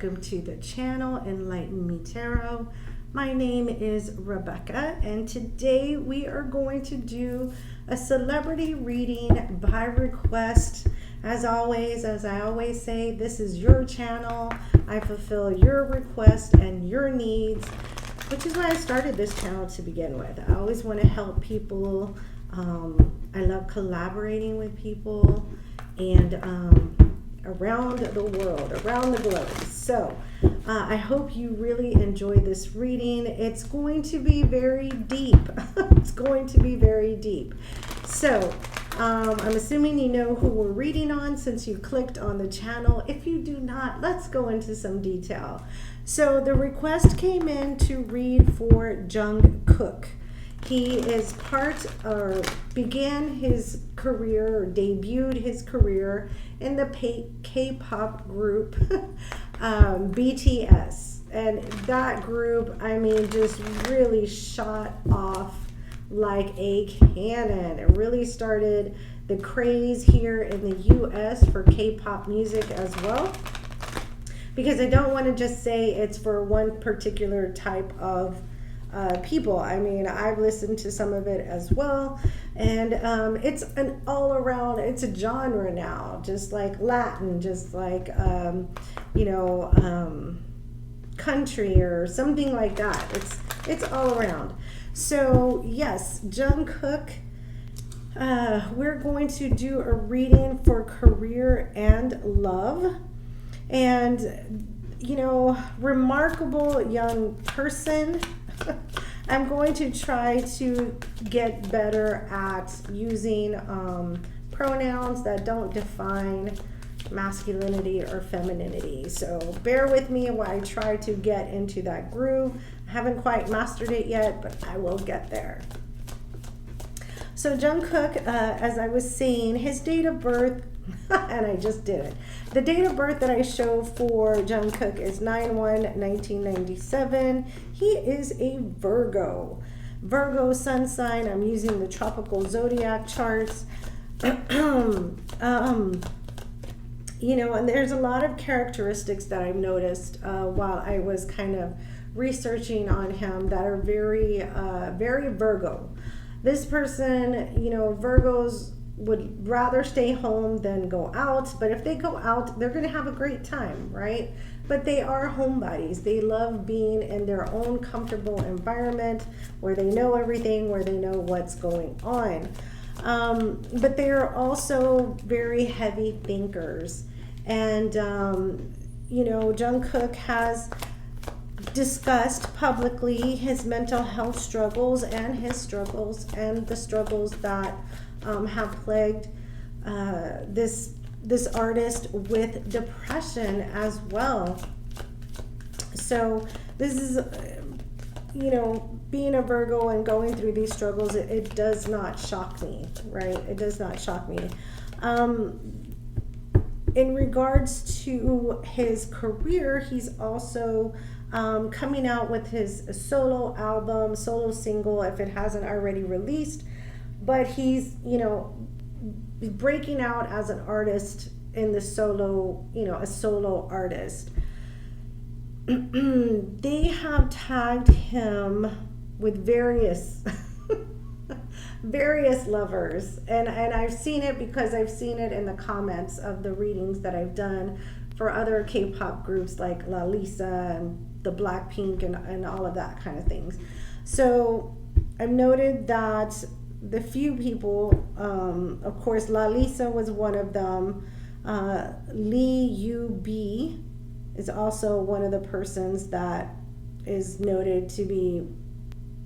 welcome to the channel Enlighten Me Tarot. My name is Rebecca, and today we are going to do a celebrity reading by request. As always, as I always say, this is your channel. I fulfill your requests and your needs, which is why I started this channel to begin with. I always want to help people. I love collaborating with people and around the world, around the globe. So I hope you really enjoy this reading. It's going to be very deep. It's going to be very deep. So I'm assuming you know who we're reading on since you clicked on the channel. If you do not, let's go into some detail. So the request came in to read for Jung Kook. He is began his career, or debuted his career in the K-pop group BTS. And that group, I mean, just really shot off like a cannon. It really started the craze here in the US for K-pop music as well. Because I don't want to just say it's for one particular type of people. I mean, I've listened to some of it as well, and it's an all-around, it's a genre now, just like Latin, just like country or something like that. It's all around. So yes, Jung Kook, we're going to do a reading for career and love. And remarkable young person. I'm going to try to get better at using pronouns that don't define masculinity or femininity. So bear with me while I try to get into that groove. I haven't quite mastered it yet, but I will get there. So Jung Kook, as I was saying, his date of birth, and I just did it. The date of birth that I show for Jung Kook is 9/1/1997. He is a Virgo. Virgo sun sign. I'm using the tropical zodiac charts. And there's a lot of characteristics that I've noticed while I was kind of researching on him that are very, very Virgo. This person, Virgos would rather stay home than go out, but if they go out, they're going to have a great time, right? But they are homebodies. They love being in their own comfortable environment where they know everything, where they know what's going on. But they are also very heavy thinkers. And, Jung Kook has discussed publicly his mental health struggles and his struggles and the struggles that have plagued this artist with depression as well. So this is, being a Virgo and going through these struggles, it does not shock me, right? It does not shock me. In regards to his career, he's also coming out with his solo album, solo single, if it hasn't already released. But he's, breaking out as an artist in the solo, a solo artist. They have tagged him with various lovers. And I've seen it because I've seen it in the comments of the readings that I've done for other K-pop groups like Lalisa and the Blackpink and all of that kind of things. So I've noted that the few people, of course, Lalisa was one of them. Lee Yu-bi is also one of the persons that is noted to be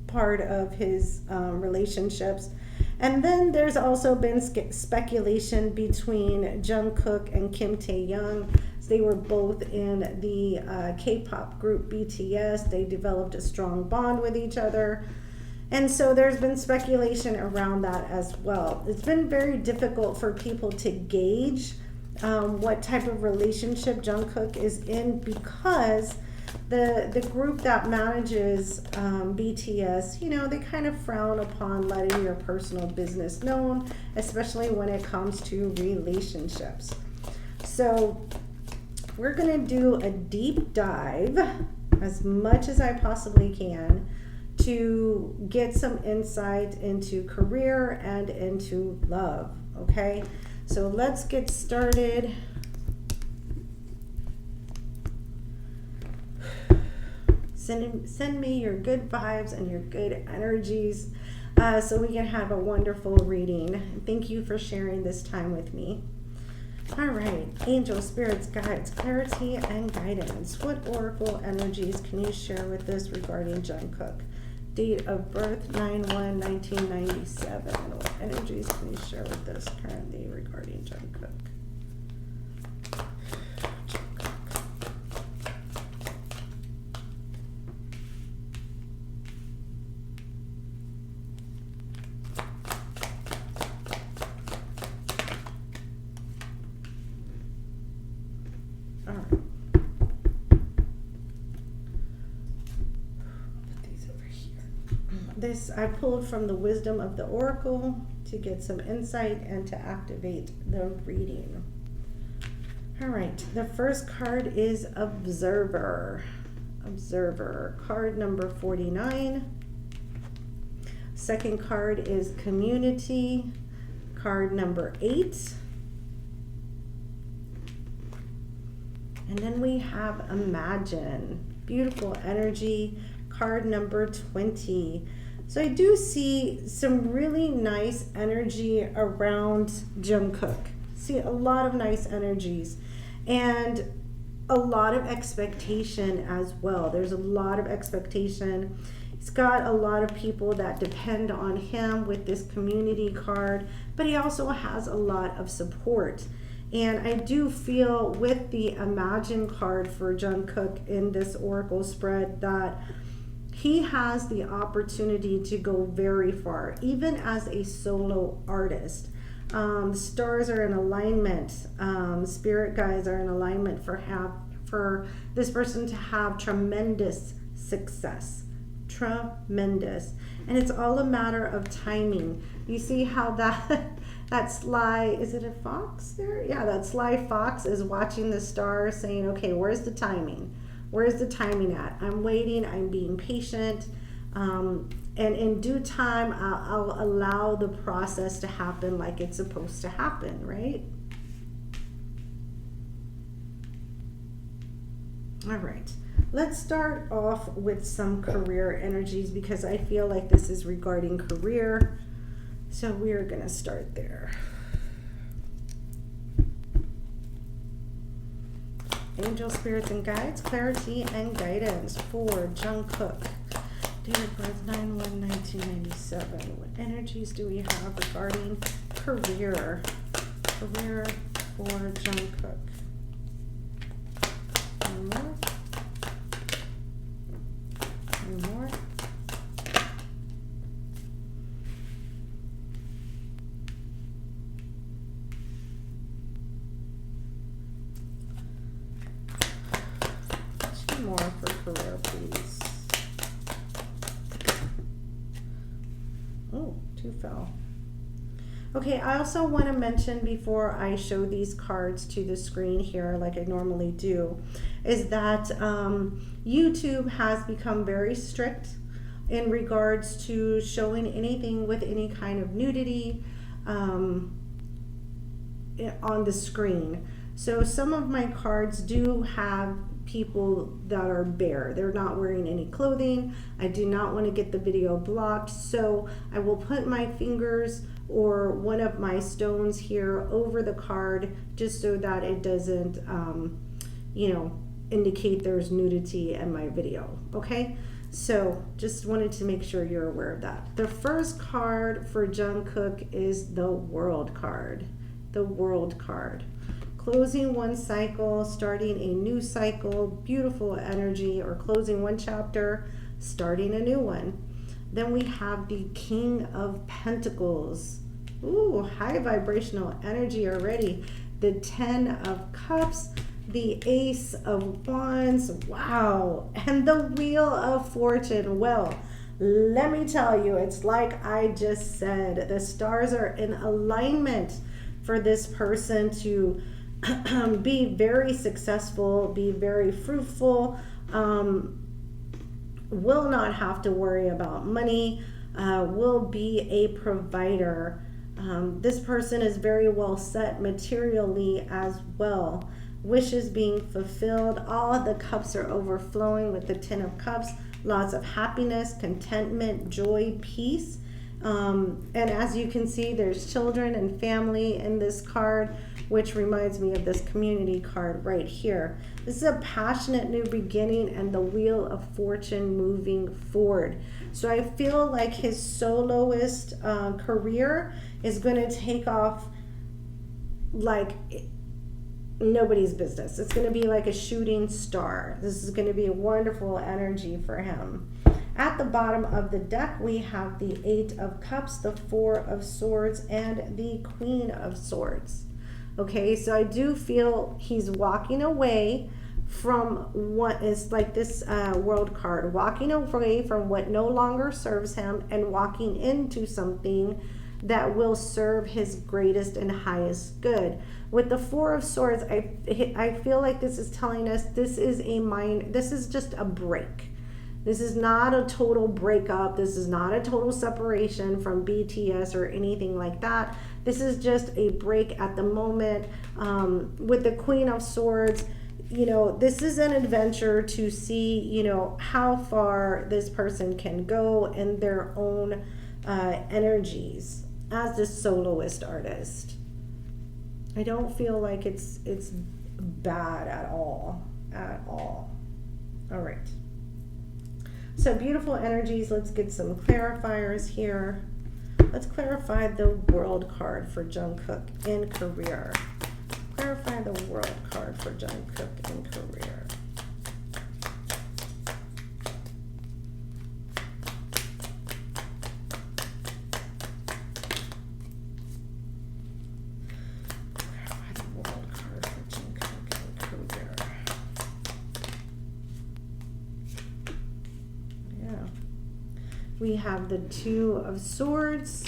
part of his relationships. And then there's also been speculation between Jung Kook and Kim Tae-young. They were both in the K-pop group BTS. They developed a strong bond with each other. And so there's been speculation around that as well. It's been very difficult for people to gauge what type of relationship Jung Kook is in, because the group that manages BTS, they kind of frown upon letting your personal business known, especially when it comes to relationships. So we're going to do a deep dive as much as I possibly can to get some insight into career and into love. Okay, so let's get started. Send me your good vibes and your good energies so we can have a wonderful reading. Thank you for sharing this time with me. All right, angels, spirits, guides, clarity, and guidance. What oracle energies can you share with us regarding Jung Kook? Date of birth 9/1/1997. What energies can you share with us currently regarding Jung Kook? This I pulled from the wisdom of the oracle to get some insight and to activate the reading. All right, the first card is Observer. Observer, card number 49. Second card is Community, card number 8. And then we have Imagine, beautiful energy, card number 20. So I do see some really nice energy around Jung Kook. See a lot of nice energies and a lot of expectation as well. There's a lot of expectation. He's got a lot of people that depend on him with this community card, but he also has a lot of support. And I do feel with the Imagine card for Jung Kook in this oracle spread that he has the opportunity to go very far, even as a solo artist. Stars are in alignment. Spirit guides are in alignment for this person to have tremendous success. Tremendous. And it's all a matter of timing. You see how that sly, is it a fox there? Yeah, that sly fox is watching the stars saying, okay, where's the timing? Where's the timing at? I'm waiting, I'm being patient, and in due time, I'll allow the process to happen like it's supposed to happen, right? All right, let's start off with some career energies because I feel like this is regarding career. So we are gonna start there. Angel, spirits, and guides, clarity and guidance for Jung Kook. Date of birth 9/1/1997. What energies do we have regarding career? Career for Jung Kook. One more. One more. More for career, please. Oh, 2 fell. Okay, I also want to mention before I show these cards to the screen here, like I normally do, is that YouTube has become very strict in regards to showing anything with any kind of nudity on the screen. So some of my cards do have people that are bare. They're not wearing any clothing. I do not want to get the video blocked, so I will put my fingers or one of my stones here over the card just so that it doesn't indicate there's nudity in my video. Okay, so just wanted to make sure you're aware of that. The first card for Jung Kook is the World card. The World card. Closing one cycle, starting a new cycle, beautiful energy, or closing one chapter, starting a new one. Then we have the King of Pentacles. Ooh, high vibrational energy already. The 10 of Cups, the Ace of Wands, wow. And the Wheel of Fortune. Well, let me tell you, it's like I just said, the stars are in alignment for this person to be very successful, be very fruitful, will not have to worry about money, will be a provider. This person is very well set materially as well. Wishes being fulfilled. All of the cups are overflowing with the Ten of Cups. Lots of happiness, contentment, joy, peace. And as you can see, there's children and family in this card, which reminds me of this community card right here. This is a passionate new beginning and the wheel of fortune moving forward. So I feel like his soloist career is going to take off like nobody's business. It's going to be like a shooting star. This is going to be a wonderful energy for him. At the bottom of the deck, we have the Eight of Cups, the Four of Swords, and the Queen of Swords. Okay, so I do feel he's walking away from what is like this World card, walking away from what no longer serves him and walking into something that will serve his greatest and highest good. With the Four of Swords, I feel like this is telling us this is just a break. This is not a total breakup. This is not a total separation from BTS or anything like that. This is just a break at the moment. With the Queen of Swords, you know, this is an adventure to see, you know, how far this person can go in their own energies as the soloist artist. I don't feel like it's bad at all. All right. So beautiful energies. Let's get some clarifiers here. Let's clarify the World card for Jung Kook in career. Clarify the World card for Jung Kook in career. Clarify the World card for Jung Kook in career. Yeah. We have the Two of Swords.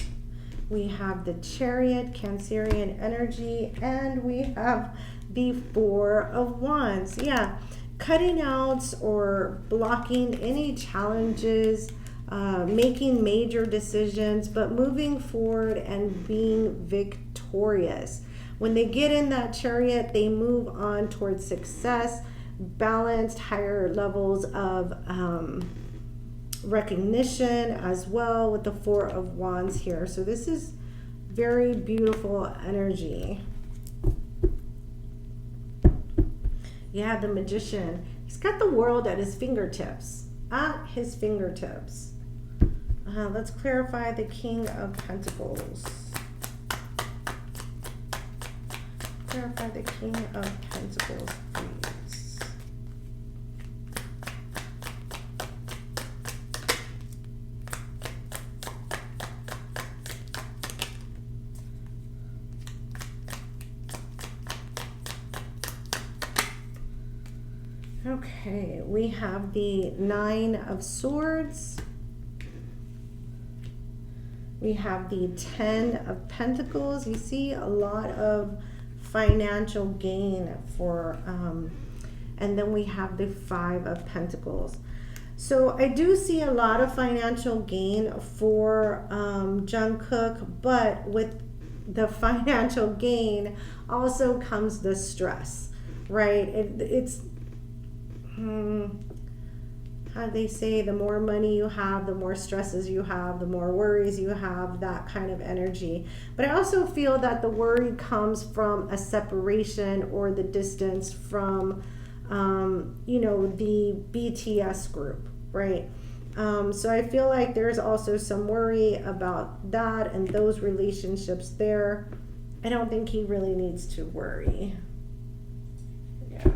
We have the Chariot, Cancerian energy, and we have the Four of Wands. Yeah, cutting out or blocking any challenges, making major decisions, but moving forward and being victorious. When they get in that Chariot, they move on towards success, balanced, higher levels of recognition as well with the Four of Wands here. So this is very beautiful energy. Yeah, the Magician. He's got the world at his fingertips. At his fingertips. Let's clarify the King of Pentacles. Clarify the King of Pentacles, please. Okay, we have the Nine of Swords. We have the Ten of Pentacles. You see a lot of financial gain for, and then we have the Five of Pentacles. So I do see a lot of financial gain for Jung Kook, but with the financial gain also comes the stress, right? It's how they say, the more money you have, the more stresses you have, the more worries you have, that kind of energy. But I also feel that the worry comes from a separation or the distance from, you know, the BTS group, right? So I feel like there's also some worry about that and those relationships there. I don't think he really needs to worry. Yeah.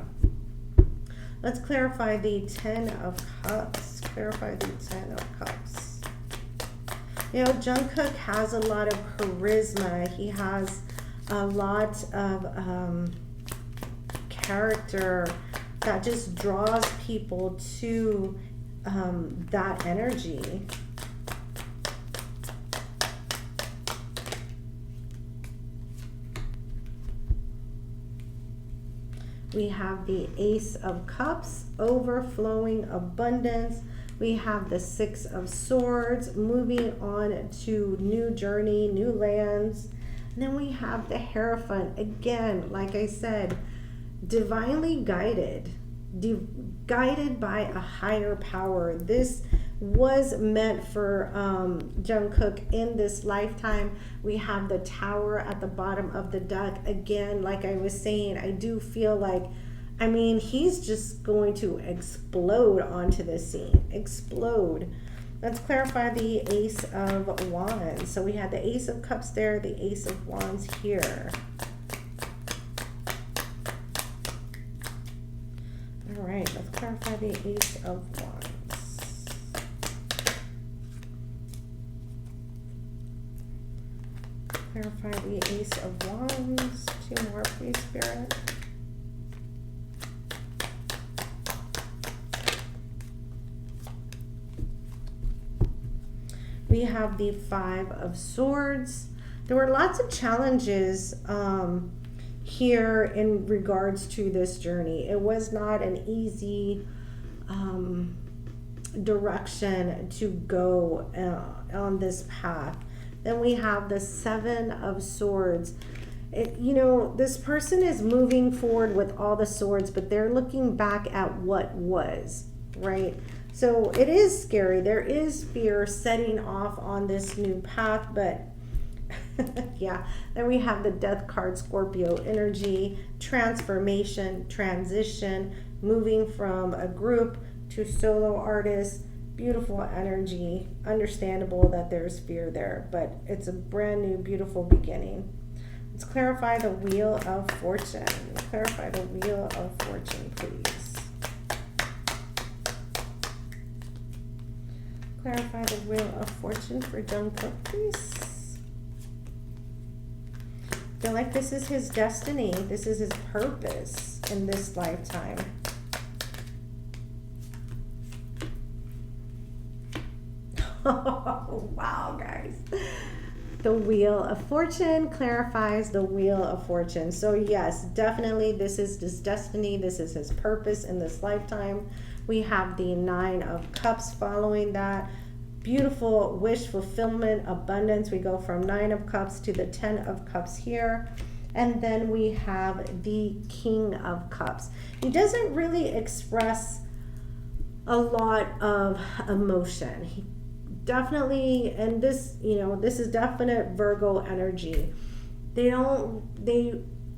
Let's clarify the Ten of Cups. Clarify the Ten of Cups. You know, Jung Kook has a lot of charisma. He has a lot of character that just draws people to that energy. We have the Ace of Cups, overflowing abundance. We have the Six of Swords, moving on to new journey, new lands. And then we have the Hierophant. Again, like I said, divinely guided, guided by a higher power. This was meant for Jung Kook in this lifetime. We have the Tower at the bottom of the deck. Again, like I was saying, I do feel like, I mean, he's just going to explode onto the scene. Explode. Let's clarify the Ace of Wands. So we had the Ace of Cups there, the Ace of Wands here. All right, let's clarify the Ace of Wands. Clarify the Ace of Wands. 2 more, please, Spirit. We have the Five of Swords. There were lots of challenges here in regards to this journey. It was not an easy direction to go on this path. Then we have the Seven of Swords. You know, this person is moving forward with all the swords, but they're looking back at what was, right? So it is scary. There is fear setting off on this new path, but yeah. Then we have the Death card, Scorpio energy, transformation, transition, moving from a group to solo artists. Beautiful energy. Understandable that there's fear there, but it's a brand new, beautiful beginning. Let's clarify the Wheel of Fortune. Clarify the Wheel of Fortune, please. Clarify the Wheel of Fortune for Jung Kook, please. I feel like this is his destiny. This is his purpose in this lifetime. Oh, wow, guys. The Wheel of Fortune clarifies the Wheel of Fortune. So yes, definitely this is his destiny. This is his purpose in this lifetime. We have the Nine of Cups following that. Beautiful wish fulfillment, abundance. We go from Nine of Cups to the 10 of Cups here. And then we have the King of Cups. He doesn't really express a lot of emotion. He definitely, and this, you know, this is definite Virgo energy. They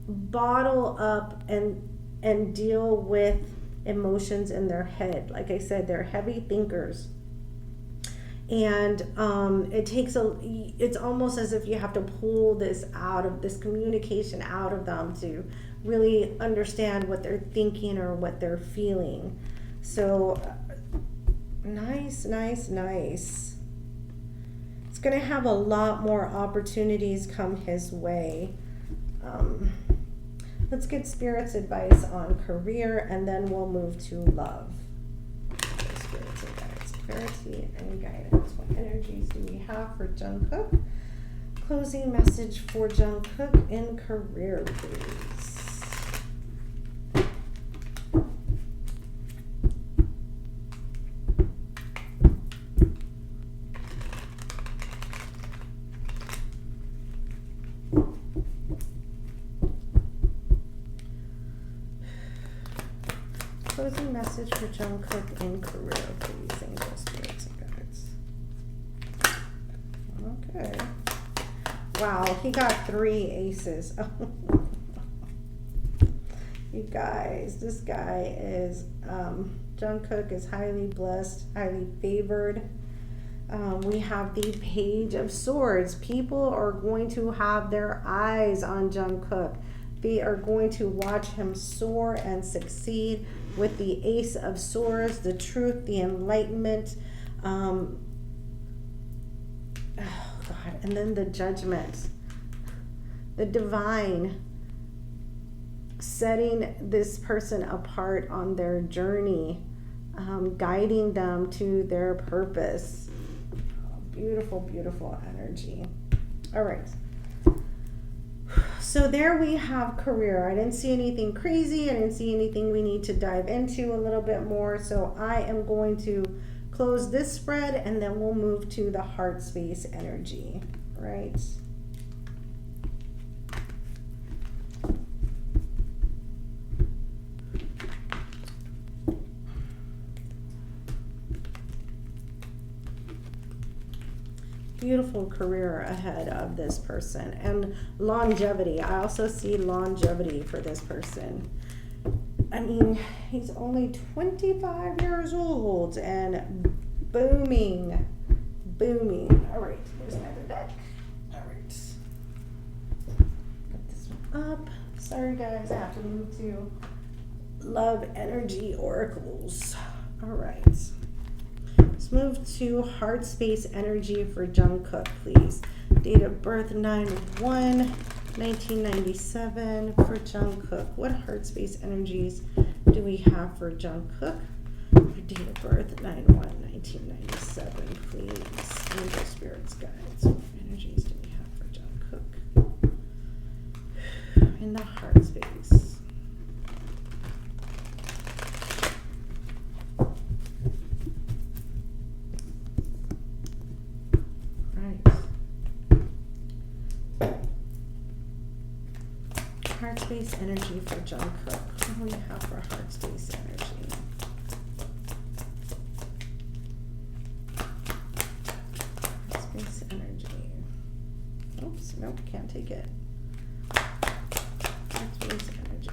bottle up and deal with emotions in their head. Like I said, they're heavy thinkers. And it's almost as if you have to pull this communication out of them to really understand what they're thinking or what they're feeling. So nice. It's going to have a lot more opportunities come his way. Let's get Spirit's advice on career, and then we'll move to love. Spirit's advice, clarity, and guidance. What energies do we have for Jung Kook? Closing message for Jung Kook in career, please. Closing message for Jung Kook in career, please. Angel, spirits, and guides. Okay. Wow, he got 3 aces. You guys, this guy is, Jung Kook is highly blessed, highly favored. We have the Page of Swords. People are going to have their eyes on Jung Kook. They are going to watch him soar and succeed with the Ace of Swords, the truth, the enlightenment. Oh God, and then the Judgment, the divine, setting this person apart on their journey, guiding them to their purpose. Oh, beautiful, beautiful energy. All right. So there we have career. I didn't see anything crazy. I didn't see anything we need to dive into a little bit more. So I am going to close this spread and then we'll move to the heart space energy, right? Beautiful career ahead of this person, and longevity. I also see longevity for this person. I mean, he's only 25 years old and booming. All right, here's my other deck. All right, put this one up. Sorry guys, I have to move to love energy oracles. All right. Let's move to heart space energy for Jung Kook, please. Date of birth 9/1/1997 for Jung Kook. What heart space energies do we have for Jung Kook? Date of birth 9/1/1997, please. Angel spirits, guides. What energies do we have for Jung Kook? In the heart space. Heart space energy for Jung Kook. What do we have for heart space energy? Heart space energy. Oops, nope, can't take it. Heart space energy.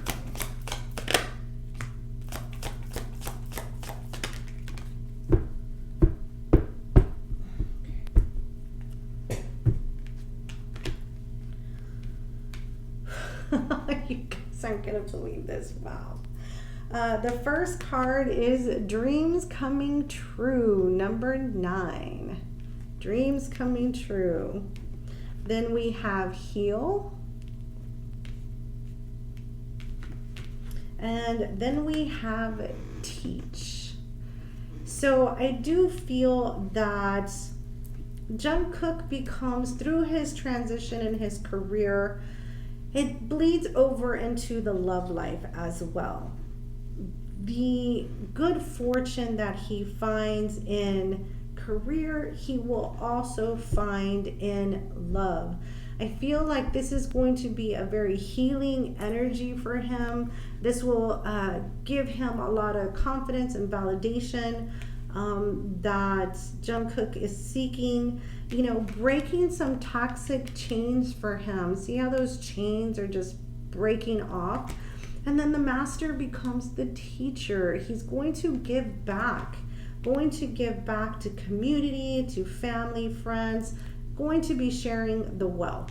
You guys aren't gonna believe this. Wow. The first card is Dreams Coming True, number 9. Dreams Coming True. Then we have Heal. And then we have Teach. So I do feel that Jung Kook becomes, through his transition in his career, it bleeds over into the love life as well. The good fortune that he finds in career, he will also find in love. I feel like this is going to be a very healing energy for him. This will give him a lot of confidence and validation that Jung Kook is seeking, you know, breaking some toxic chains for him. See how those chains are just breaking off? And then the master becomes the teacher. He's going to give back, to community, to family, friends, going to be sharing the wealth.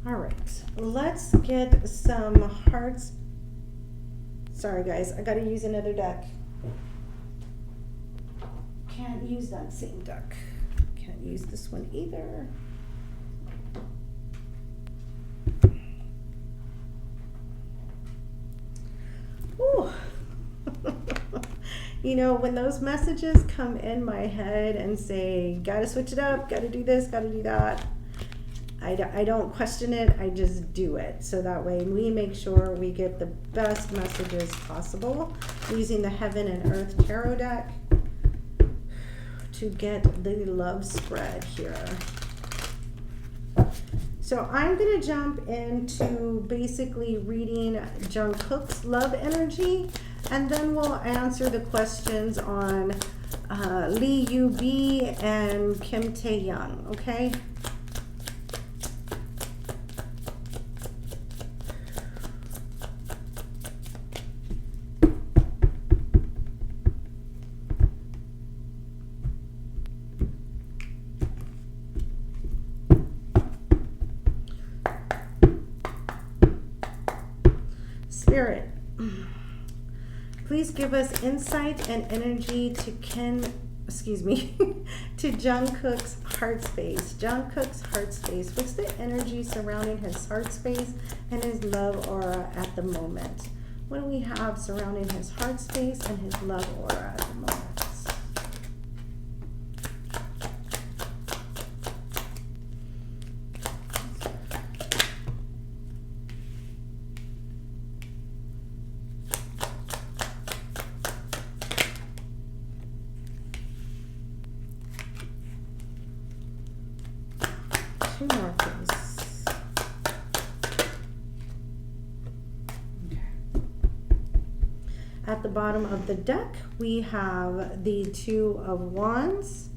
All right, let's get some hearts. Sorry guys, I gotta use another deck. Can't use that same deck. Can't use this one either. Ooh. You know, when those messages come in my head and say, gotta switch it up, gotta do this, gotta do that, I don't question it, I just do it. So that way we make sure we get the best messages possible using the Heaven and Earth Tarot deck to get the love spread here. So I'm going to jump into basically reading Jung Kook's love energy, and then we'll answer the questions on Lee Yu B and Kim Tae-young, okay? Spirit, please give us insight and energy to to Jung Kook's heart space. Jung Kook's heart space. What's the energy surrounding his heart space and his love aura at the moment? What do we have surrounding his heart space and his love aura at the moment? at the bottom of the deck, we have the Two of Wands,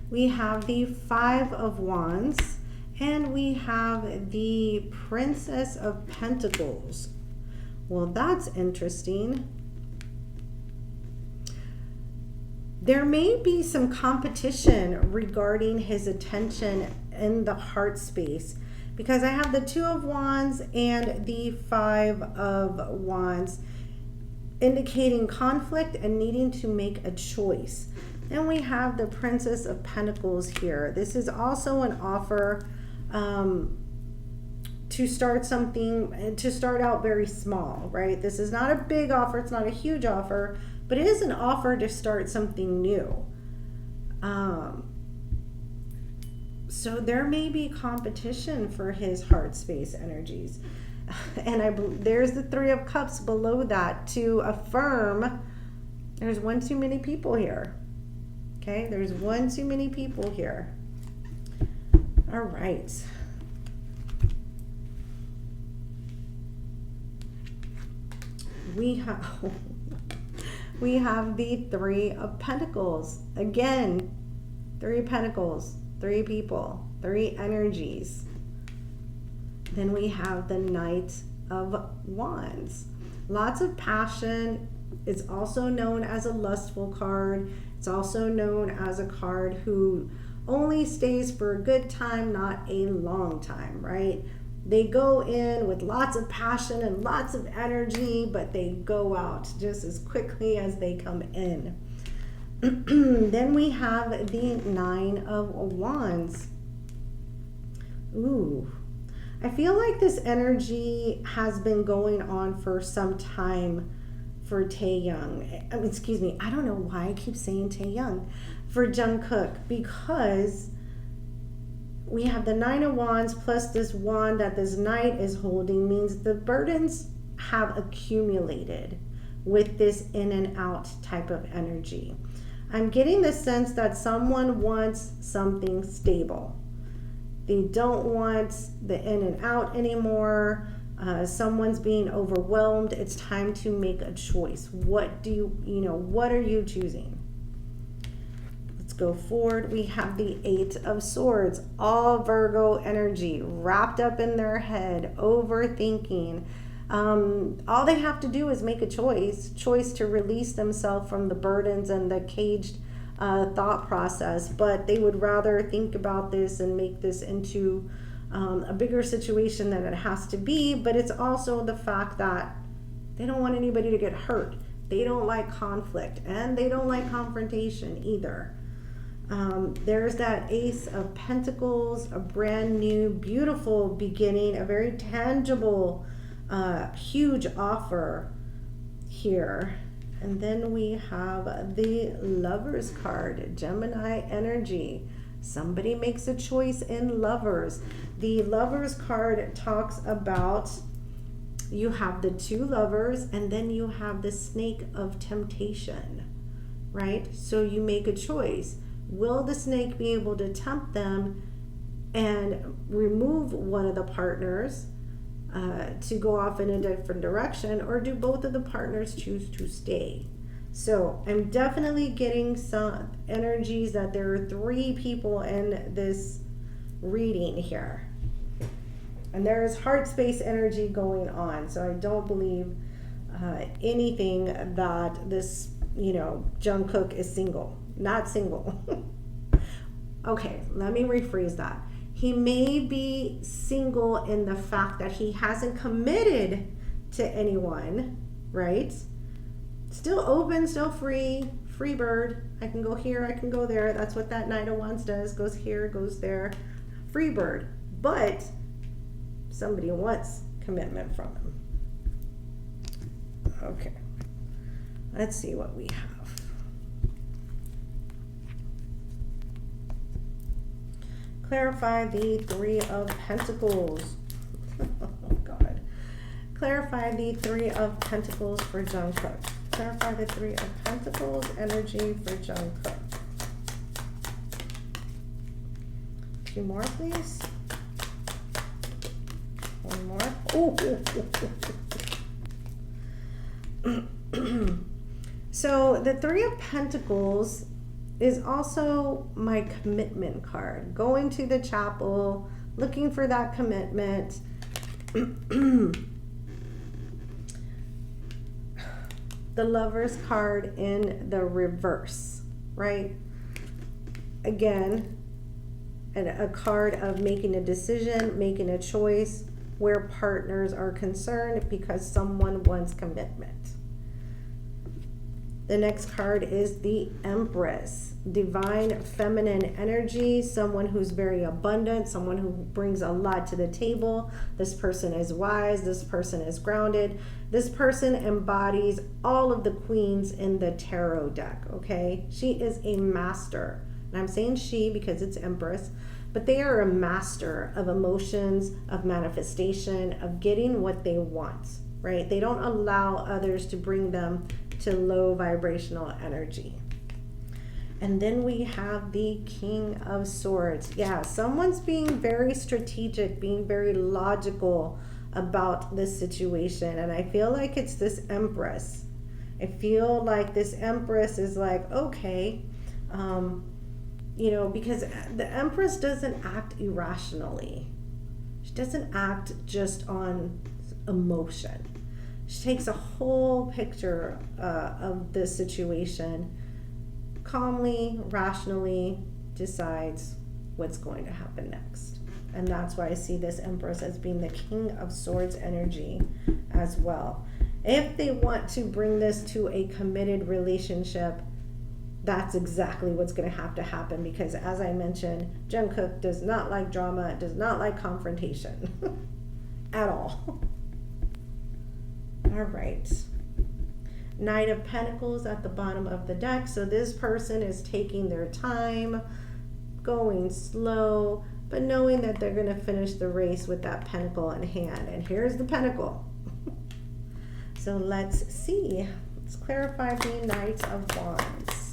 we have the Five of Wands, and we have the Princess of Pentacles. Well, that's interesting. There may be some competition regarding his attention in the heart space, because I have the Two of Wands and the Five of Wands indicating conflict and needing to make a choice. Then we have the Princess of Pentacles here. This is also an offer to start something, to start out very small, right? This is not a big offer, it's not a huge offer, but it is an offer to start something new. So there may be competition for his heart space energies. And there's the Three of Cups below that to affirm there's one too many people here. Okay, there's one too many people here. All right. We have the Three of Pentacles. Again, Three of Pentacles, three people, three energies. Then we have the Knight of Wands. Lots of passion. It's also known as a lustful card. It's also known as a card who only stays for a good time, not a long time, right? They go in with lots of passion and lots of energy, but they go out just as quickly as they come in. Then we have the Nine of Wands. Ooh. I feel like this energy has been going on for some time for Jung. Excuse me, I don't know why I keep saying Jung. For Jung Kook, because we have the Nine of Wands plus this wand that this knight is holding, means the burdens have accumulated with this in and out type of energy. I'm getting the sense that someone wants something stable. They don't want the in and out anymore. Someone's being overwhelmed. It's time to make a choice. What are you choosing? Let's go forward. We have the Eight of Swords, all Virgo energy wrapped up in their head, overthinking. All they have to do is make a choice to release themselves from the burdens and the caged thought process, but they would rather think about this and make this into a bigger situation than it has to be. But it's also the fact that they don't want anybody to get hurt. They don't like conflict, and they don't like confrontation either. There's that Ace of Pentacles, a brand new, beautiful beginning, a very tangible, huge offer here. And then we have the Lovers card, Gemini energy. Somebody makes a choice in Lovers. The Lovers card talks about, you have the two lovers, and then you have the snake of temptation, right? So you make a choice. Will the snake be able to tempt them and remove one of the partners to go off in a different direction, or do both of the partners choose to stay? So I'm definitely getting some energies that there are three people in this reading here, and there is heart space energy going on. So I don't believe anything that this Jung Kook is single, not single. Okay, let me rephrase that. He may be single in the fact that he hasn't committed to anyone, right? Still open, still free bird. I can go here, I can go there. That's what that Knight of Wands does. Goes here, goes there. Free bird. But somebody wants commitment from him. Okay. Let's see what we have. Clarify the Three of Pentacles. Oh, God. Clarify the Three of Pentacles for Jung Kook. Clarify the Three of Pentacles energy for Jung Kook. Two more, please. One more. Oh. So the Three of Pentacles is also my commitment card. Going to the chapel, looking for that commitment. The Lover's card in the reverse, right? Again, a card of making a decision, making a choice where partners are concerned because someone wants commitment. The next card is the Empress, divine feminine energy, someone who's very abundant, someone who brings a lot to the table. This person is wise, this person is grounded. This person embodies all of the queens in the tarot deck, okay? She is a master. And I'm saying she because it's Empress, but they are a master of emotions, of manifestation, of getting what they want, right? They don't allow others to bring them to low vibrational energy. And then we have the King of Swords. Yeah, someone's being very strategic, being very logical about this situation. And I feel like it's this Empress. I feel like this Empress is like, okay, you know, because the Empress doesn't act irrationally. She doesn't act just on emotion. She takes a whole picture of the situation, calmly, rationally decides what's going to happen next. And that's why I see this Empress as being the King of Swords energy as well. If they want to bring this to a committed relationship, that's exactly what's going to have to happen, because as I mentioned, Jung Kook does not like drama, does not like confrontation at all. All right. Knight of Pentacles at the bottom of the deck. So this person is taking their time, going slow, but knowing that they're going to finish the race with that pentacle in hand. And here's the pentacle. So let's see. Let's clarify the Knight of Wands.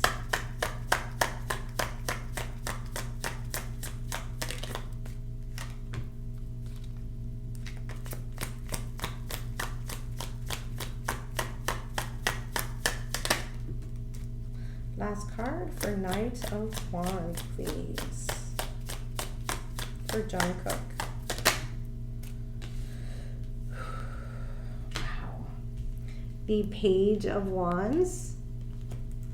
Last card for Knight of Wands, please. For Jung Kook. Wow. The Page of Wands.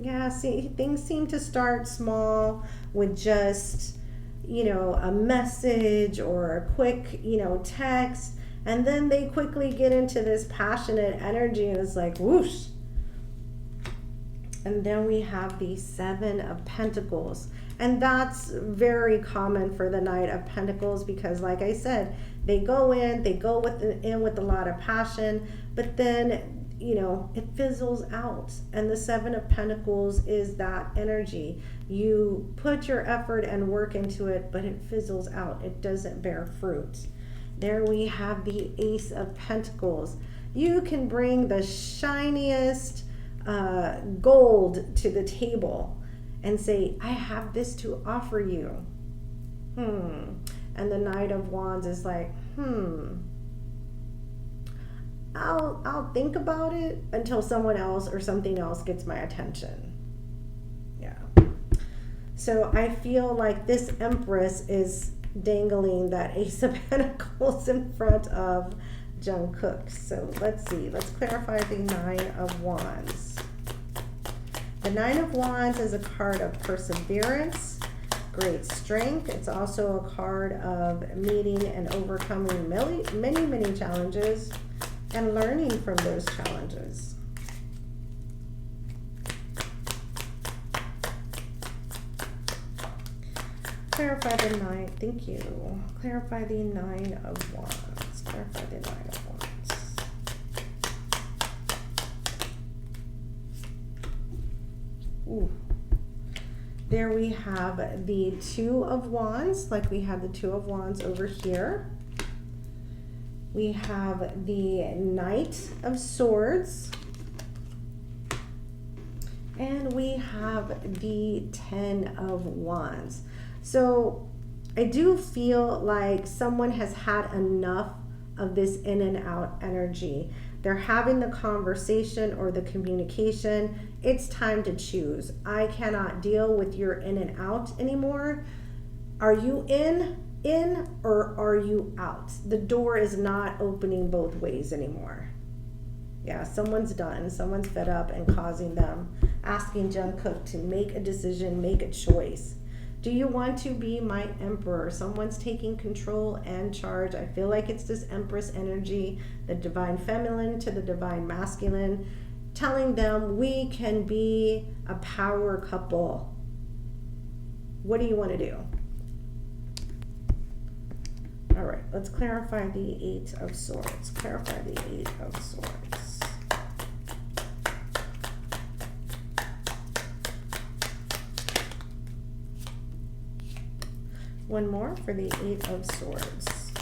Yeah, see, things seem to start small with just, you know, a message or a quick, you know, text. And then they quickly get into this passionate energy and it's like, whoosh. And then we have the Seven of Pentacles. And that's very common for the Knight of Pentacles because, like I said, they go in with a lot of passion, but then, you know, it fizzles out. And the Seven of Pentacles is that energy. You put your effort and work into it, but it fizzles out. It doesn't bear fruit. There we have the Ace of Pentacles. You can bring the shiniest gold to the table and say, I have this to offer you. And the Knight of Wands is like, I'll think about it until someone else or something else gets my attention. Yeah. So I feel like this Empress is dangling that Ace of Pentacles in front of Jung Kook. So let's see. Let's clarify the Nine of Wands. The Nine of Wands is a card of perseverance, great strength. It's also a card of meeting and overcoming many challenges and learning from those challenges. Clarify the Nine. Thank you. Clarify the Nine of Wands. Clarify the Nine of Wands. Ooh. There we have the Two of Wands, like we have the Two of Wands over here. We have the Knight of Swords. And we have the Ten of Wands. So I do feel like someone has had enough of this in and out energy. They're having the conversation or the communication. It's time to choose. I cannot deal with your in and out anymore. Are you in or are you out? The door is not opening both ways anymore. Yeah, someone's done. Someone's fed up and causing them, asking Jung Kook to make a decision, make a choice. Do you want to be my emperor? Someone's taking control and charge. I feel like it's this Empress energy, the divine feminine to the divine masculine, telling them we can be a power couple. What do you want to do? All right, let's clarify the Eight of Swords. Clarify the Eight of Swords. One more for the Eight of Swords.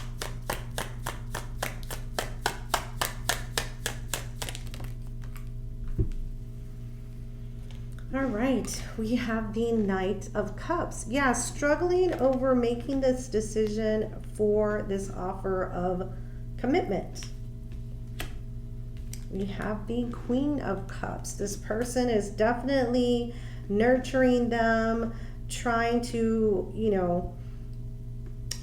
All right, we have the Knight of Cups. Yeah, struggling over making this decision for this offer of commitment. We have the Queen of Cups. This person is definitely nurturing them, trying to,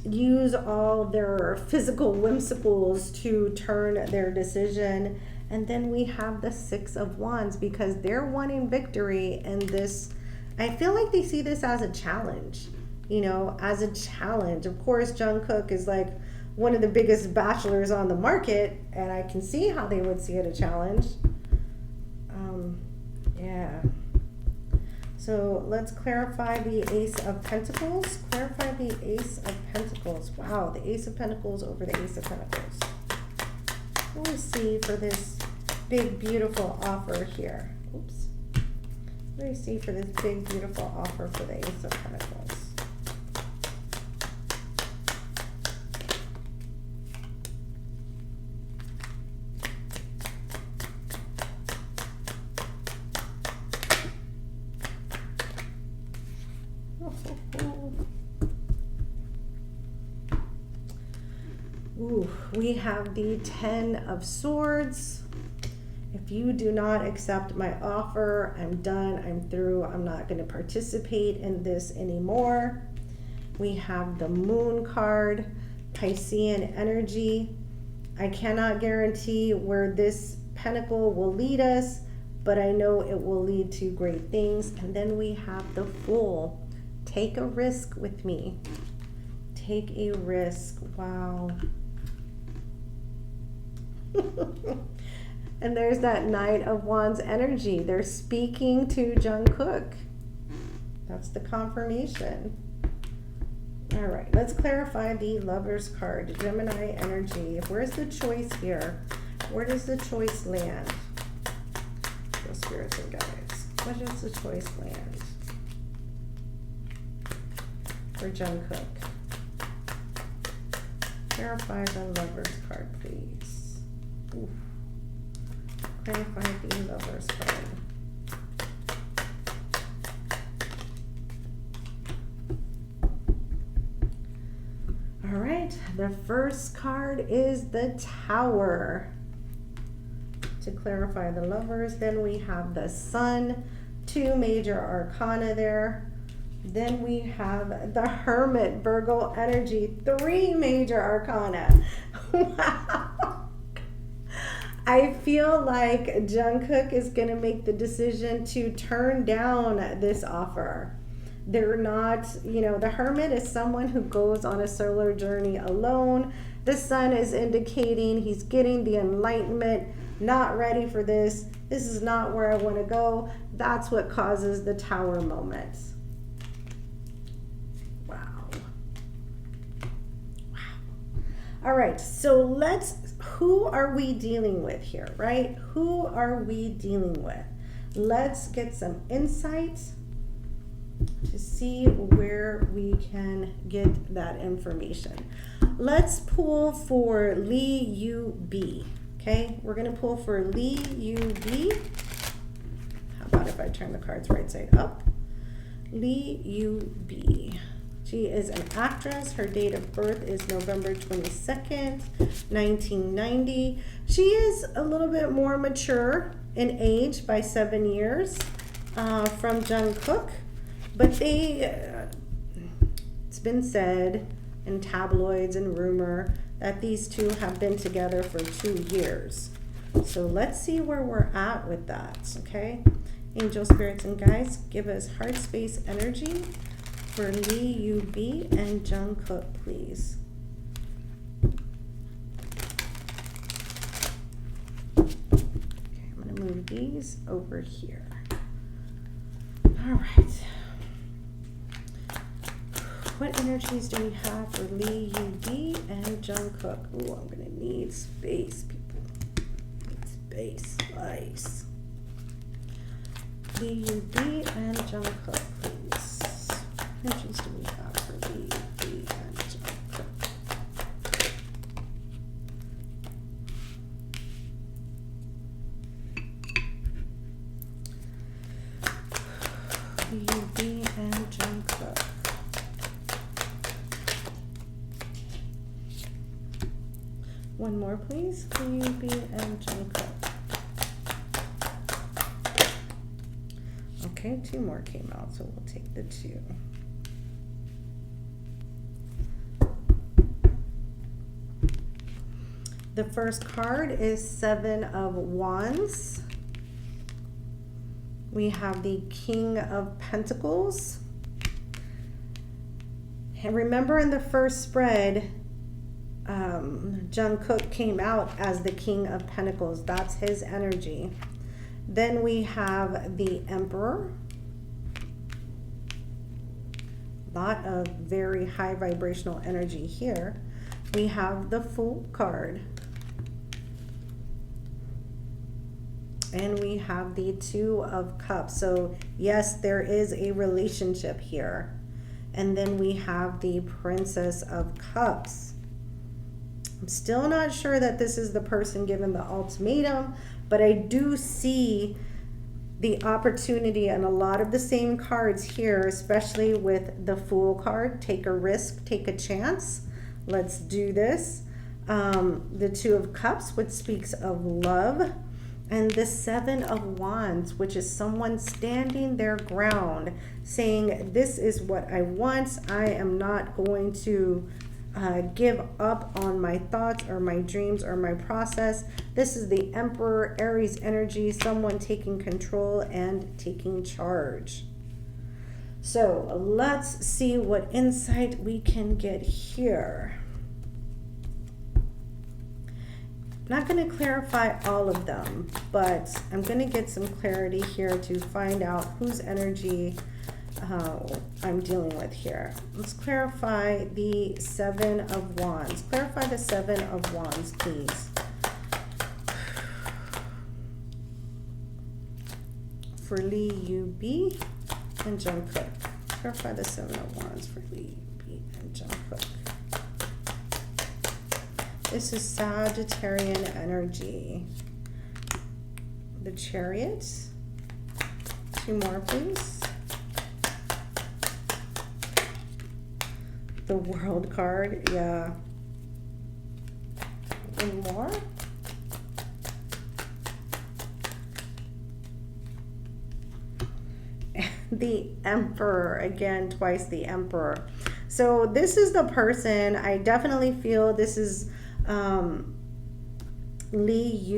use all their physical whimsicals to turn their decision. And then we have the Six of Wands because they're wanting victory in this. I feel like they see this as a challenge, as a challenge. Of course, Jung Kook is like one of the biggest bachelors on the market, and I can see how they would see it a challenge. Yeah. So let's clarify the Ace of Pentacles. Clarify the Ace of Pentacles. Wow, the Ace of Pentacles over the Ace of Pentacles. What do we see for this big, beautiful offer here? Oops. What do we see for this big, beautiful offer for the Ace of Pentacles? Ooh, we have the Ten of Swords. If you do not accept my offer, I'm done, I'm through, I'm not going to participate in this anymore. We have the Moon card, Piscean energy. I cannot guarantee where this pentacle will lead us, but I know it will lead to great things. And then we have the Fool. Take a risk with me. Take a risk. Wow. And there's that Knight of Wands energy. They're speaking to Jung Kook. That's the confirmation. All right, let's clarify the Lover's card. Gemini energy. Where's the choice here? Where does the choice land? The spirits and guides. Where does the choice land for Jung Kook? Clarify the Lover's card, please. Ooh. Clarify the Lover's card. All right, the first card is the Tower. To clarify the Lovers, then we have the Sun, 2 major arcana there. Then we have the Hermit, Virgo energy, 3 major arcana. Wow. I feel like Jung Kook is going to make the decision to turn down this offer. They're not, the Hermit is someone who goes on a solo journey alone. The Sun is indicating he's getting the enlightenment, not ready for this. This is not where I want to go. That's what causes the Tower moment. Wow. All right, so who are we dealing with here, right? Who are we dealing with? Let's get some insight to see where we can get that information. Let's pull for Lee Yu-bi, okay? We're gonna pull for Lee Yu-bi. How about if I turn the cards right side up? Lee Yu-bi. She is an actress. Her date of birth is November 22nd, 1990. She is a little bit more mature in age by 7 years from Jung Kook. But it's been said in tabloids and rumor that these two have been together for 2 years. So let's see where we're at with that, okay? Angel, spirits, and guides, give us heart space energy for Lee UB and Jung Kook, please. Okay, I'm going to move these over here. All right. What energies do we have for Lee UB and Jung Kook? Ooh, I'm going to need space, people. Need space, space. Lee UB and Jung Kook, please. What energies do we have for Lee UB and Jung Kook? Lee UB and Jung Kook. One more, please. Lee UB and Jung Kook. Okay, 2 more came out, so we'll take the 2. The first card is 7 of Wands. We have the King of Pentacles. And remember in the first spread, Jung Kook came out as the King of Pentacles. That's his energy. Then we have the Emperor. A lot of very high vibrational energy here. We have the Fool card. And we have the 2 of Cups. So yes, there is a relationship here. And then we have the Princess of Cups. I'm still not sure that this is the person given the ultimatum, but I do see the opportunity and a lot of the same cards here, especially with the Fool card. Take a risk, take a chance. Let's do this. The 2 of Cups, which speaks of love. And the 7 of Wands, which is someone standing their ground, saying, this is what I want. I am not going to give up on my thoughts or my dreams or my process. This is the Emperor, Aries energy, someone taking control and taking charge. So let's see what insight we can get here. I'm not going to clarify all of them, but I'm going to get some clarity here to find out whose energy I'm dealing with here. Let's clarify the 7 of Wands. Clarify the 7 of Wands, please. For Lee UB and Jung Kook. Clarify the 7 of Wands for Lee UB and Jung Kook. This is Sagittarian energy. The Chariot. 2 more, please. The World card, yeah. 1 more. The Emperor, again, twice the Emperor. So this is the person, I definitely feel this is Lee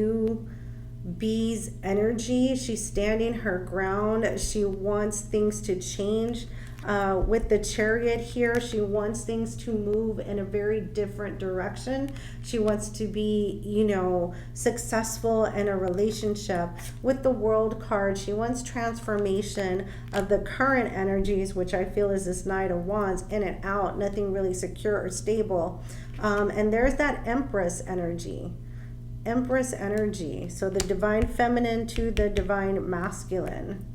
UB's energy. She's standing her ground. She wants things to change. With the Chariot here, she wants things to move in a very different direction. She wants to be, you know, successful in a relationship. With the World card, she wants transformation of the current energies, which I feel is this Knight of Wands, in and out, nothing really secure or stable. And there's that Empress energy. Empress energy. So the divine feminine to the divine masculine.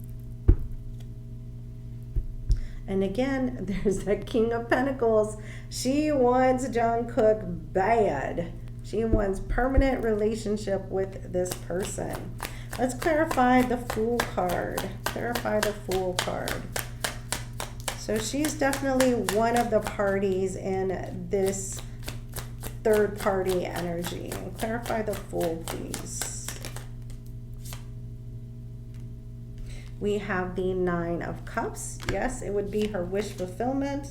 And again, there's that King of Pentacles. She wants Jung Kook bad. She wants permanent relationship with this person. Let's clarify the Fool card. Clarify the Fool card. So she's definitely one of the parties in this third party energy. And clarify the Fool, please. We have the Nine of Cups. Yes, it would be her wish fulfillment.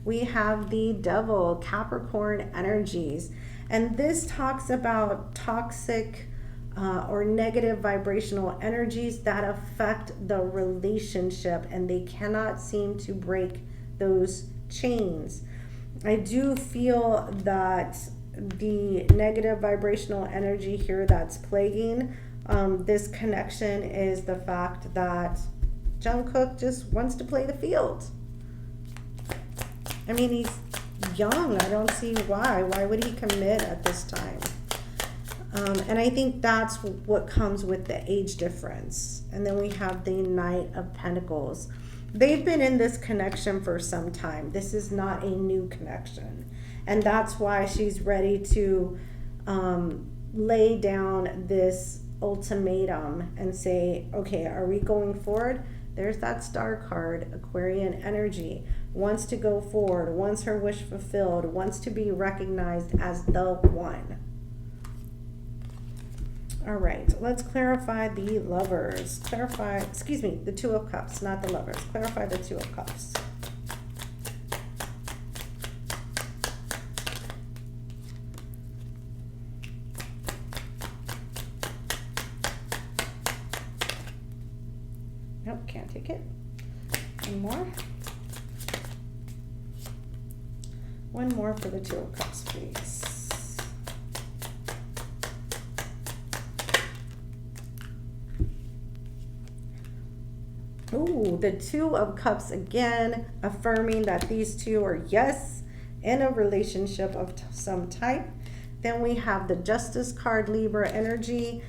We have the Devil, Capricorn energies. And this talks about toxic or negative vibrational energies that affect the relationship, and they cannot seem to break those chains. I do feel that the negative vibrational energy here that's plaguing this connection is the fact that Jung Kook just wants to play the field. I mean, he's young. I don't see why. Why would he commit at this time? And I think that's what comes with the age difference. And then we have the Knight of Pentacles. They've been in this connection for some time. This is not a new connection. And that's why she's ready to lay down this ultimatum and say, okay, are we going forward? There's that Star card, Aquarian energy. Wants to go forward, wants her wish fulfilled, wants to be recognized as the one. All right, let's clarify the Lovers. Clarify, excuse me, the Two of Cups, not the Lovers. Clarify the Two of Cups. Nope, can't take it. One more. One more for the Two of Cups, please. Ooh, the Two of Cups again, affirming that these two are, yes, in a relationship of some type. Then we have the Justice card, Libra energy.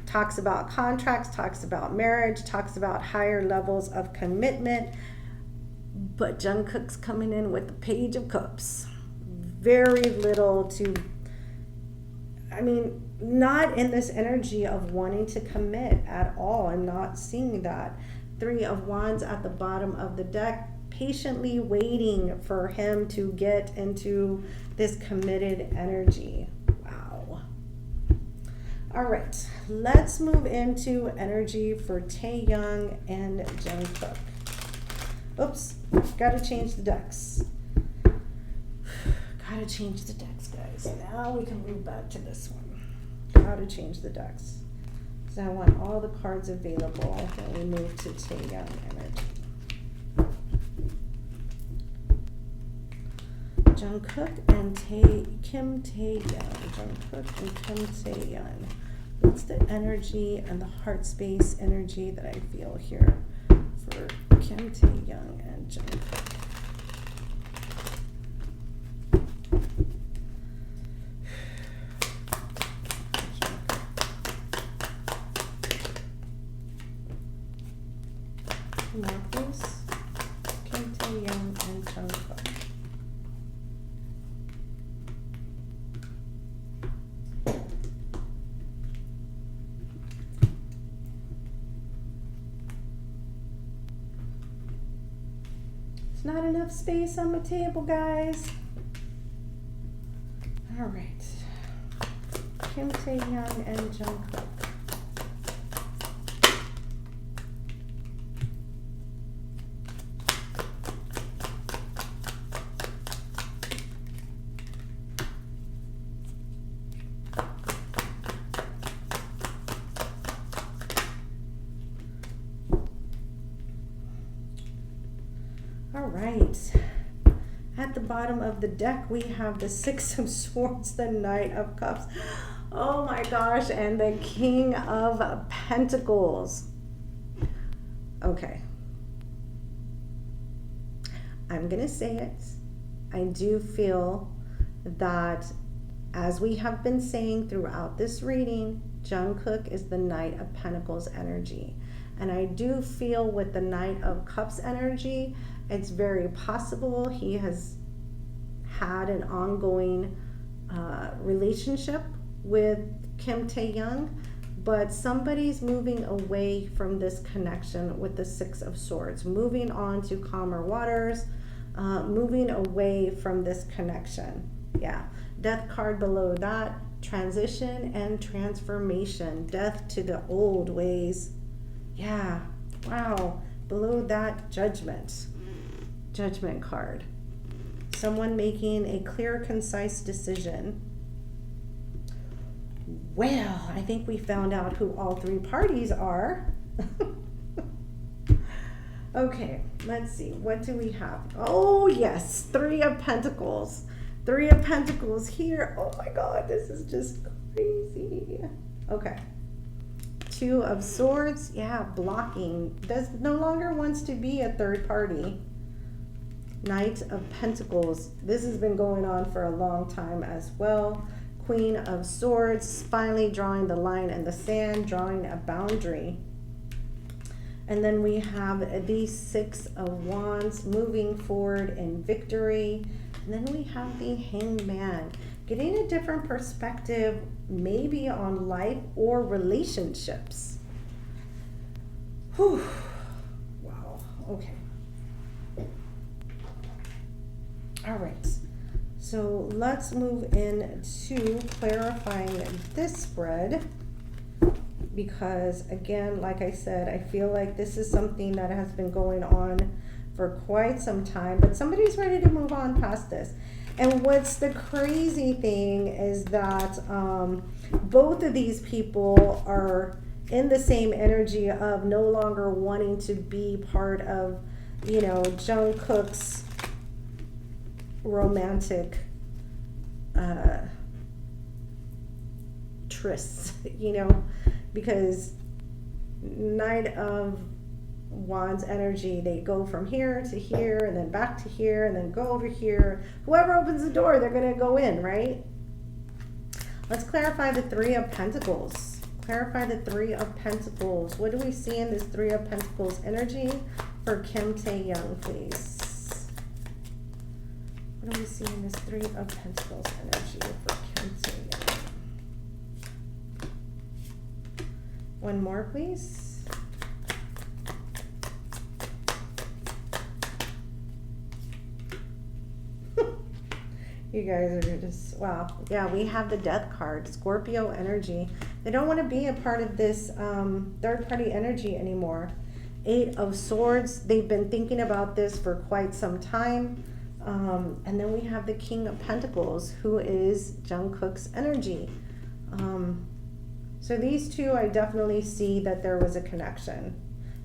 Talks about contracts, talks about marriage, talks about higher levels of commitment. But Jung Kook's coming in with the Page of Cups. Very little to, I mean, not in this energy of wanting to commit at all. I'm not seeing that. Three of Wands at the bottom of the deck, patiently waiting for him to get into this committed energy. Wow. All right, let's move into energy for Tae-Young and Jung Kook. Oops, gotta change the decks. Gotta change the decks, guys. Now we can move back to this one. Gotta change the decks. So I want all the cards available when we move to Tae-Young energy. Jung Kook and Kim Tae-Young. Jung Kook and Kim Tae-Young. What's the energy and the heart space energy that I feel here for Kim Tae-Young and Jung Kook? Marcus, Kim Tae-Young, and Jung Kook. It's not enough space on the table, guys. All right. Kim Tae-Young and Jung Kook. All right, at the bottom of the deck, we have the Six of Swords, the Knight of Cups. Oh my gosh, and the King of Pentacles. Okay. I'm going to say it. I do feel that, as we have been saying throughout this reading, Jung Kook is the Knight of Pentacles energy. And I do feel with the Knight of Cups energy, it's very possible he has had an ongoing relationship with Kim Tae-Young, but somebody's moving away from this connection with the Six of Swords, moving on to calmer waters, moving away from this connection. Yeah, Death card below that, transition and transformation, death to the old ways. Yeah, wow. Below that, judgment card. Someone making a clear, concise decision. Well, I think we found out who all three parties are. Okay, let's see. What do we have? Oh, yes. Three of Pentacles. Three of Pentacles here. Oh, my God. This is just crazy. Okay. Two of Swords. Yeah, blocking. This no longer wants to be a third party. Knight of Pentacles. This has been going on for a long time as well. Queen of Swords, finally drawing the line in the sand, drawing a boundary. And then we have the Six of Wands, moving forward in victory. And then we have the Hanged Man, getting a different perspective, maybe on life or relationships. Whew. Wow, okay. All right. So let's move into clarifying this spread, because again, like I said, I feel like this is something that has been going on for quite some time, but somebody's ready to move on past this. And what's the crazy thing is that both of these people are in the same energy of no longer wanting to be part of, you know, Jung Kook's romantic trysts, you know, because Knight of Wands energy, they go from here to here and then back to here and then go over here. Whoever opens the door, they're going to go in, right? Let's clarify the Three of Pentacles. Clarify the Three of Pentacles. What do we see in this Three of Pentacles energy for Kim Tae-young, please? What do we see in this Three of Pentacles energy for Kim Tae-young? One more, please. You guys are just, wow. Yeah, we have the Death card, Scorpio energy. They don't want to be a part of this third-party energy anymore. Eight of Swords. They've been thinking about this for quite some time. And then we have the King of Pentacles, who is Jung Kook's energy. So these two, I definitely see that there was a connection.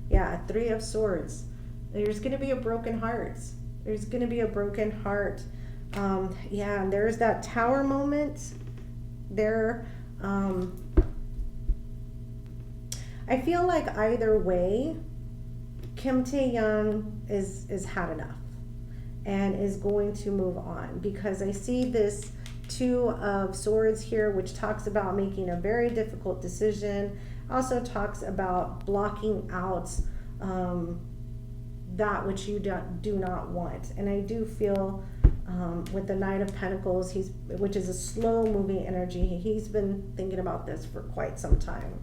Yeah, Three of Swords. There's going to be a broken heart. There's going to be a broken heart. Yeah, and there's that Tower moment there. I feel like either way, Kim Tae-young is had enough and is going to move on, because I see this Two of Swords here, which talks about making a very difficult decision. Also talks about blocking out that which you do not want. And I do feel with the Knight of Pentacles, which is a slow moving energy, he's been thinking about this for quite some time.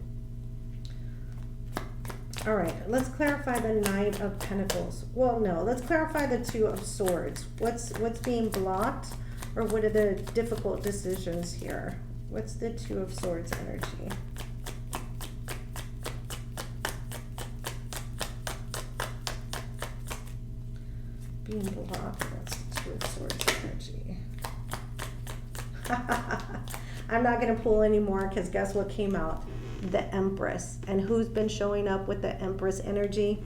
All right, let's clarify the Knight of Pentacles. Well, no, let's clarify the Two of Swords. What's being blocked, or what are the difficult decisions here? What's the Two of Swords energy? Being blocked, that's the Two of Swords energy. I'm not going to pull anymore, because guess what came out? The Empress. And who's been showing up with the Empress energy?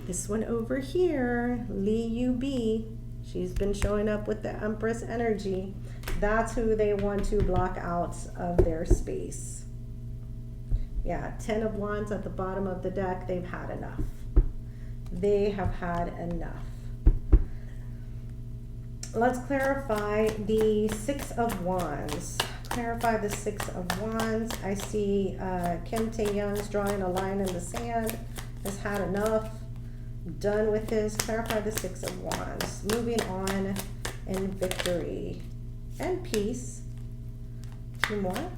This one over here, Lee Yu-bi. She's been showing up with the Empress energy. That's who they want to block out of their space. Yeah, 10 of Wands at the bottom of the deck. They've had enough. They have had enough. Let's clarify the Six of Wands. Clarify the Six of Wands. I see Kim Tae-young's drawing a line in the sand. Has had enough. Done with this. Clarify the Six of Wands. Moving on in victory and peace. Two more.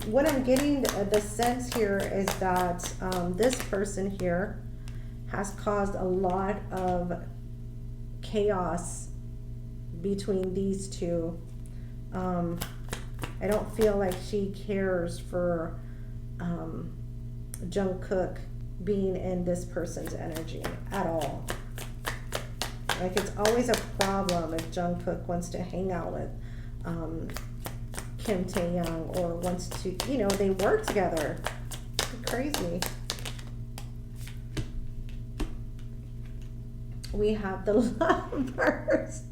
what I'm getting, the sense here is that this person here has caused a lot of chaos between these two. I don't feel like she cares for Jung Kook being in this person's energy at all. Like, it's always a problem if Jung Kook wants to hang out with Kim Tae-young, or wants to, you know, they work together. It's crazy. We have the Lovers,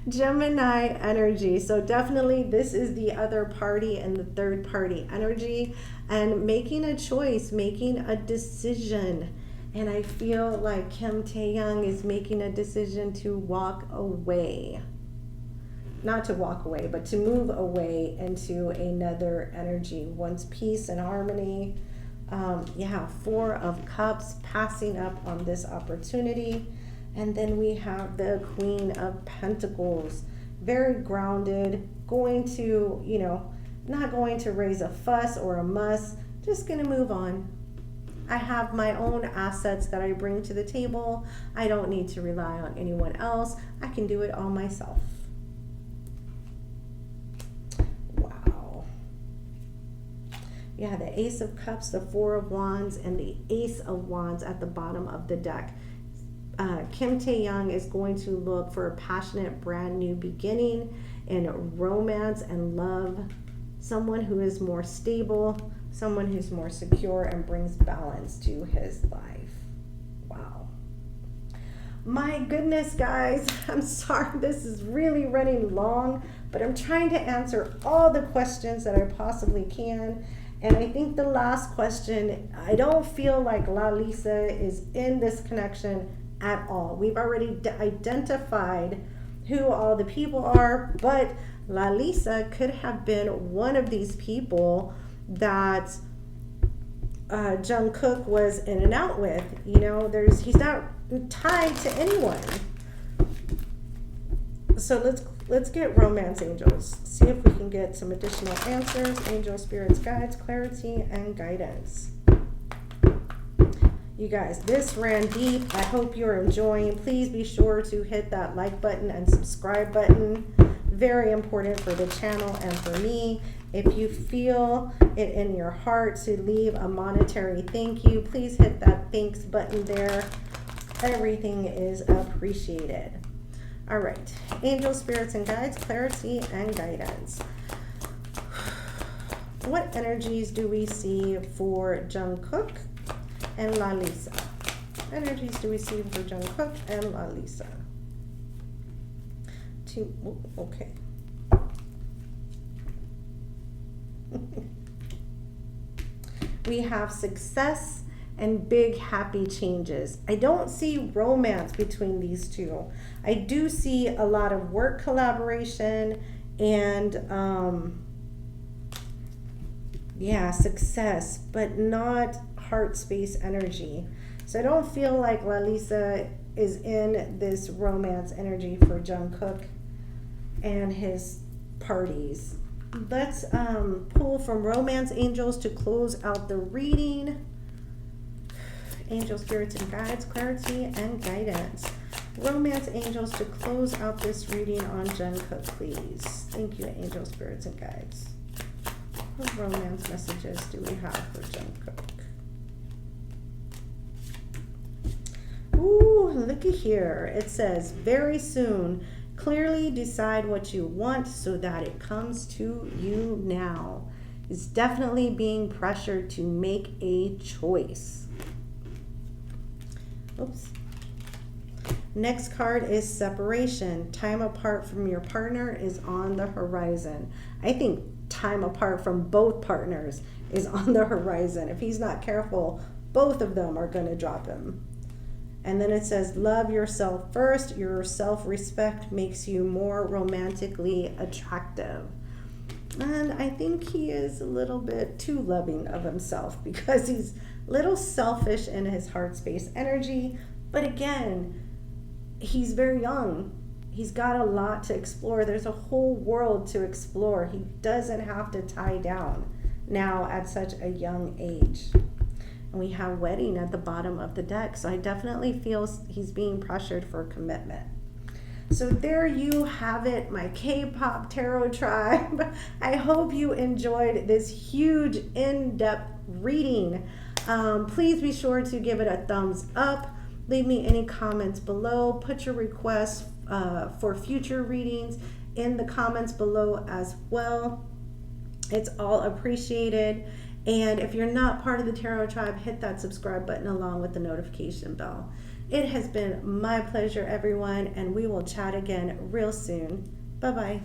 Gemini energy. So definitely this is the other party and the third party energy, and making a choice, making a decision. And I feel like Kim Tae-young is making a decision to walk away. Not to walk away, but to move away into another energy. Wants peace and harmony. Yeah, Four of Cups, passing up on this opportunity. And then we have the Queen of Pentacles, very grounded, going to, you know, not going to raise a fuss or a muss, just going to move on. I have my own assets that I bring to the table. I don't need to rely on anyone else. I can do it all myself. Wow. Yeah, the Ace of Cups, the Four of Wands, and the Ace of Wands at the bottom of the deck. Kim Tae-young is going to look for a passionate, brand new beginning in romance and love. Someone who is more stable, someone who's more secure and brings balance to his life. Wow. My goodness, guys, I'm sorry this is really running long, but I'm trying to answer all the questions that I possibly can. And I think the last question, I don't feel like Lalisa is in this connection at all. We've already identified who all the people are, but Lalisa could have been one of these people that Jung Kook was in and out with. You know, he's not tied to anyone. So let's get romance angels. See if we can get some additional answers. Angel, spirits, guides, clarity, and guidance. You guys, this ran deep. I hope you're enjoying. Please be sure to hit that like button and subscribe button. Very important for the channel and for me. If you feel it in your heart to leave a monetary thank you, please hit that thanks button there. Everything is appreciated. All right, angel, spirits, and guides, clarity, and guidance. What energies do we see for Jung Kook and Lalisa? Energies do we see for Jung Kook and Lalisa? Okay. We have success and big happy changes. I don't see romance between these two. I do see a lot of work collaboration and yeah, success, but not heart space energy. So I don't feel like Lalisa is in this romance energy for Jung Kook and his parties. Let's pull from romance angels to close out the reading. Angel, spirits, and guides, clarity, and guidance. Romance angels to close out this reading on Jung Kook, please. Thank you, angel, spirits, and guides. What romance messages do we have for Jung Kook? Ooh, looky here. It says, very soon, clearly decide what you want so that it comes to you now. It's definitely being pressured to make a choice. Oops. Next card is separation. Time apart from your partner is on the horizon. I think time apart from both partners is on the horizon. If he's not careful, both of them are going to drop him. And then it says, love yourself first. Your self-respect makes you more romantically attractive. And I think he is a little bit too loving of himself because he's a little selfish in his heart space energy. But again, he's very young. He's got a lot to explore. There's a whole world to explore. He doesn't have to tie down now at such a young age. And we have wedding at the bottom of the deck. So I definitely feel he's being pressured for commitment. So there you have it, my K-pop tarot tribe. I hope you enjoyed this huge in-depth reading. Please be sure to give it a thumbs up. Leave me any comments below. Put your requests for future readings in the comments below as well. It's all appreciated. And if you're not part of the Tarot Tribe, hit that subscribe button along with the notification bell. It has been my pleasure, everyone, and we will chat again real soon. Bye-bye.